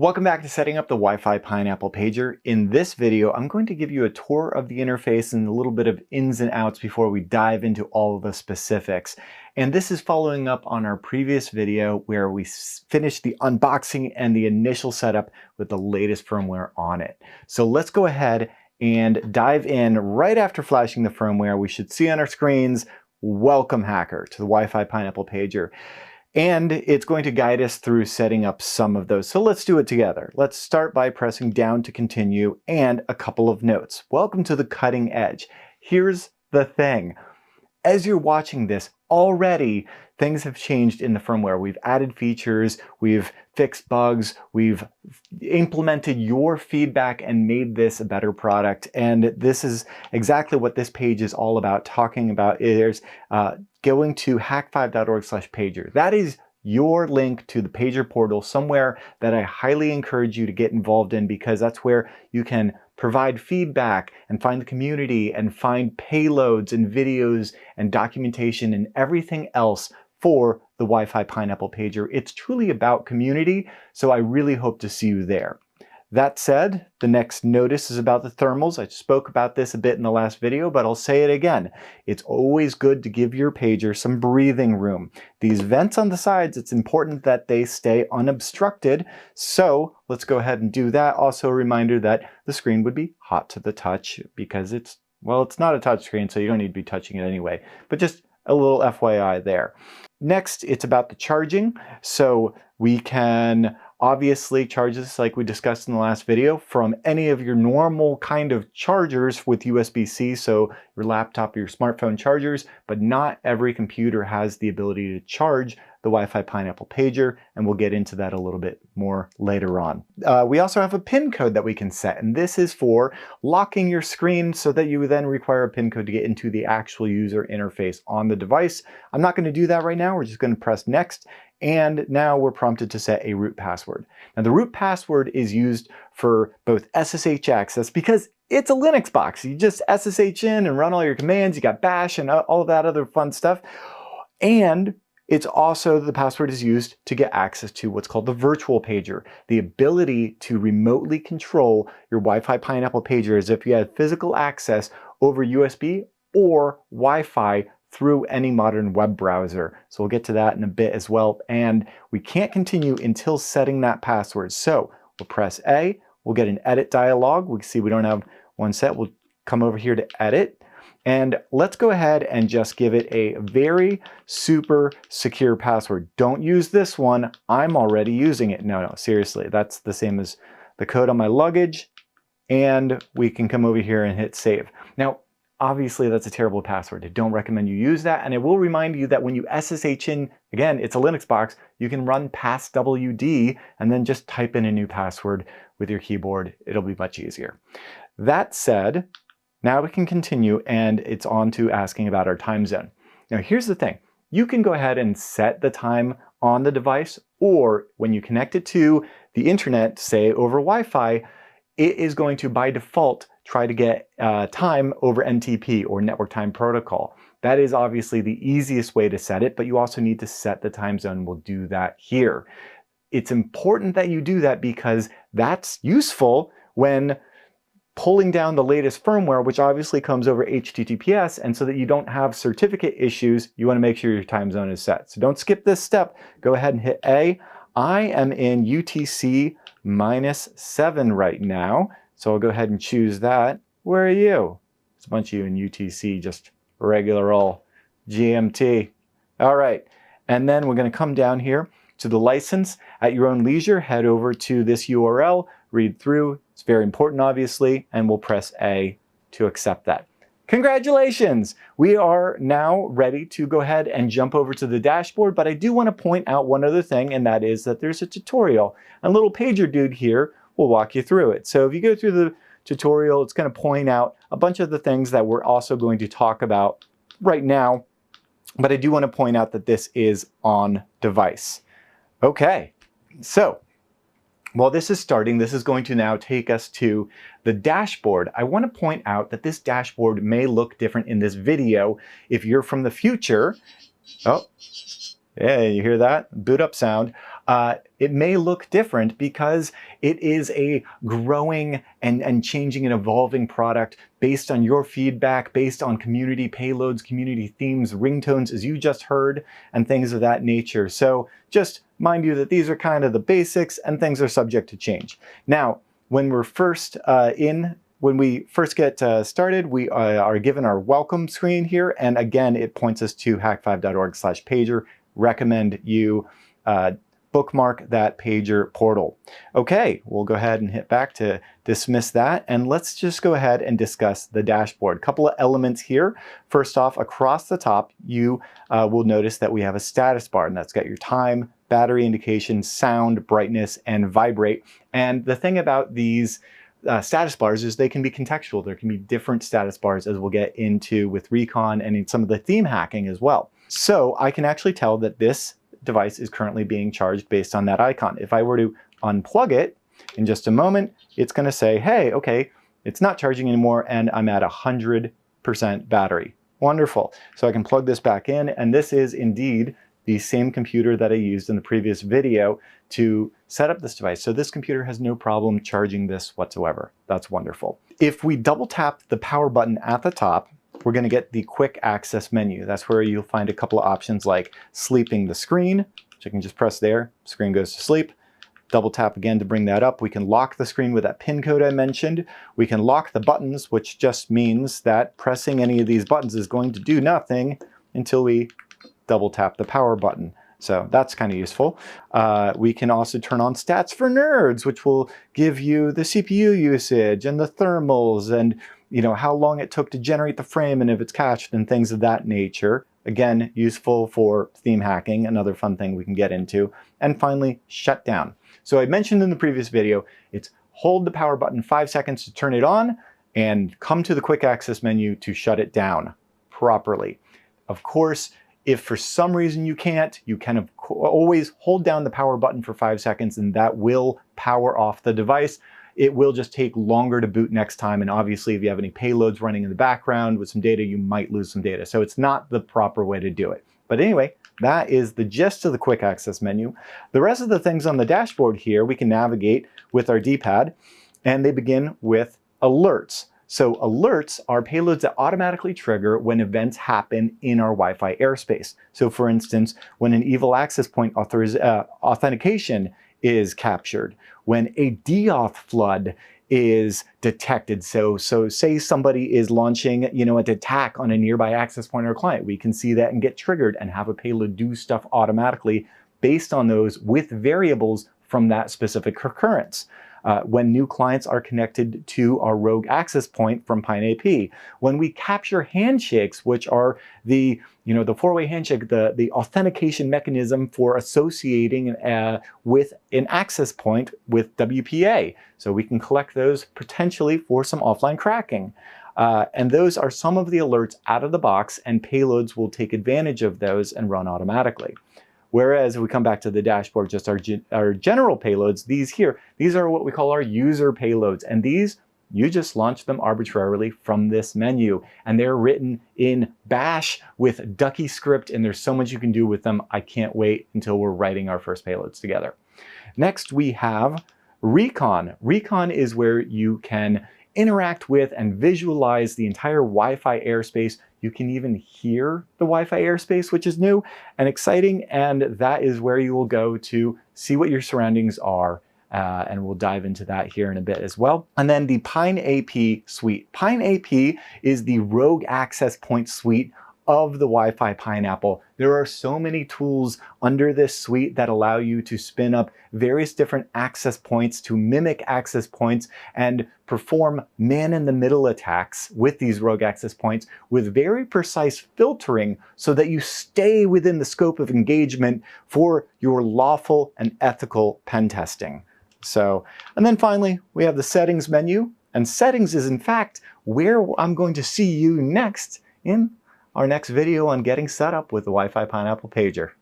Welcome back to setting up the Wi-Fi Pineapple pager. In this video, I'm going to give you a tour of the interface and a little bit of ins and outs before we dive into all of the specifics. And this is following up on our previous video where we finished the unboxing and the initial setup with the latest firmware on it. So let's go ahead and dive in right after flashing the firmware. We should see on our screens, welcome hacker to the Wi-Fi Pineapple pager. And it's going to guide us through setting up some of those. So let's do it together. Let's start by pressing down to continue and a couple of notes. Welcome to the cutting edge. Here's the thing. As you're watching this, already things have changed in the firmware. We've added features, we've fixed bugs, we've implemented your feedback and made this a better product. And this is exactly what this page is all about, talking about is going to hack5.org/pager. That is your link to the pager portal, somewhere that I highly encourage you to get involved in, because that's where you can provide feedback and find the community and find payloads and videos and documentation and everything else for the Wi-Fi Pineapple pager. It's truly about community, so I really hope to see you there. That said, the next notice is about the thermals. I spoke about this a bit in the last video, but I'll say it again. It's always good to give your pager some breathing room. These vents on the sides, it's important that they stay unobstructed. So let's go ahead and do that. Also a reminder that the screen would be hot to the touch because it's not a touch screen, so you don't need to be touching it anyway, but just a little FYI there. Next, it's about the charging. So we can obviously charge this, like we discussed in the last video, from any of your normal kind of chargers with USB-C, so your laptop or your smartphone chargers, but not every computer has the ability to charge the Wi-Fi Pineapple pager, and we'll get into that a little bit more later on. We also have a PIN code that we can set, and this is for locking your screen so that you then require a PIN code to get into the actual user interface on the device. I'm not going to do that right now. We're just going to press next. And now we're prompted to set a root password. Now the root password is used for both SSH access because it's a Linux box. You just SSH in and run all your commands. You got bash and all of that other fun stuff. And it's also, the password is used to get access to what's called the virtual pager, the ability to remotely control your Wi-Fi Pineapple pager as if you had physical access over USB or Wi-Fi through any modern web browser. So we'll get to that in a bit as well. And we can't continue until setting that password. So we'll press A, we'll get an edit dialog. We can see we don't have one set. We'll come over here to edit. And let's go ahead and just give it a very super secure password. Don't use this one. I'm already using it. No, seriously, that's the same as the code on my luggage. And we can come over here and hit save. Now, obviously, that's a terrible password. I don't recommend you use that. And I will remind you that when you SSH in, again, it's a Linux box, you can run passwd and then just type in a new password with your keyboard. It'll be much easier. That said, now we can continue, and it's on to asking about our time zone. Now, here's the thing. You can go ahead and set the time on the device, or when you connect it to the internet, say over Wi-Fi, it is going to, by default, try to get time over NTP or Network Time Protocol. That is obviously the easiest way to set it, but you also need to set the time zone. We'll do that here. It's important that you do that because that's useful when pulling down the latest firmware, which obviously comes over HTTPS, and so that you don't have certificate issues, you want to make sure your time zone is set. So don't skip this step. Go ahead and hit A. I am in UTC -7 right now. So I'll go ahead and choose that. Where are you? It's a bunch of you in UTC, just regular old GMT. All right, and then we're going to come down here to the license. At your own leisure, head over to this URL, read through. It's very important, obviously, and we'll press A to accept that. Congratulations! We are now ready to go ahead and jump over to the dashboard, but I do want to point out one other thing, and that is that there's a tutorial. A little pager dude here will walk you through it. So if you go through the tutorial, it's going to point out a bunch of the things that we're also going to talk about right now. But I do want to point out that this is on device. Okay, so while this is starting, this is going to now take us to the dashboard. I want to point out that this dashboard may look different in this video. If you're from the future, oh, yeah, you hear that? Boot up sound. it may look different because it is a growing and changing and evolving product based on your feedback, based on community payloads, community themes, ringtones, as you just heard, and things of that nature. So just mind you that these are kind of the basics and things are subject to change. Now, when we're first when we first get started, we are given our welcome screen here. And again, it points us to hack5.org/pager. Recommend you bookmark that pager portal. Okay, we'll go ahead and hit back to dismiss that. And let's just go ahead and discuss the dashboard. Couple of elements here. First off, across the top, you will notice that we have a status bar, and that's got your time, battery indication, sound, brightness, and vibrate. And the thing about these status bars is they can be contextual. There can be different status bars, as we'll get into with Recon and in some of the theme hacking as well. So I can actually tell that this device is currently being charged based on that icon. If I were to unplug it in just a moment, it's going to say, hey, okay, it's not charging anymore and I'm at 100% battery. Wonderful. So I can plug this back in, and this is indeed the same computer that I used in the previous video to set up this device. So this computer has no problem charging this whatsoever. That's wonderful. If we double tap the power button at the top, we're going to get the quick access menu. That's where you'll find a couple of options like sleeping the screen, which I can just press there, screen goes to sleep. Double tap again to bring that up. We can lock the screen with that pin code I mentioned. We can lock the buttons, which just means that pressing any of these buttons is going to do nothing until we double tap the power button. So that's kind of useful. We can also turn on stats for nerds, which will give you the CPU usage and the thermals and how long it took to generate the frame and if it's cached and things of that nature. Again, useful for theme hacking, another fun thing we can get into. And finally, shut down. So I mentioned in the previous video, it's hold the power button 5 seconds to turn it on and come to the quick access menu to shut it down properly. Of course, if for some reason you can't, you can always hold down the power button for 5 seconds and that will power off the device. It will just take longer to boot next time. And obviously, if you have any payloads running in the background with some data, you might lose some data. So it's not the proper way to do it. But anyway, that is the gist of the quick access menu. The rest of the things on the dashboard here, we can navigate with our D-pad, and they begin with alerts. So alerts are payloads that automatically trigger when events happen in our Wi-Fi airspace. So for instance, when an evil access point authentication is captured, when a deauth flood is detected. So say somebody is launching, an attack on a nearby access point or client, we can see that and get triggered and have a payload do stuff automatically based on those with variables from that specific occurrence. When new clients are connected to our rogue access point from PineAP, when we capture handshakes, which are the four-way handshake, the authentication mechanism for associating with an access point with WPA. So we can collect those potentially for some offline cracking. And those are some of the alerts out of the box, and payloads will take advantage of those and run automatically. Whereas if we come back to the dashboard, just our general payloads, these are what we call our user payloads. And these, you just launch them arbitrarily from this menu. And they're written in Bash with Ducky script, and there's so much you can do with them. I can't wait until we're writing our first payloads together. Next, we have Recon. Recon is where you can interact with and visualize the entire Wi-Fi airspace. You can even hear the Wi-Fi airspace, which is new and exciting, and that is where you will go to see what your surroundings are, and we'll dive into that here in a bit as well. And then the PineAP suite. PineAP is the rogue access point suite of the Wi-Fi Pineapple. There are so many tools under this suite that allow you to spin up various different access points to mimic access points and perform man-in-the-middle attacks with these rogue access points with very precise filtering so that you stay within the scope of engagement for your lawful and ethical pen testing. And then finally, we have the settings menu, and settings is in fact where I'm going to see you next in our next video on getting set up with the Wi-Fi Pineapple pager.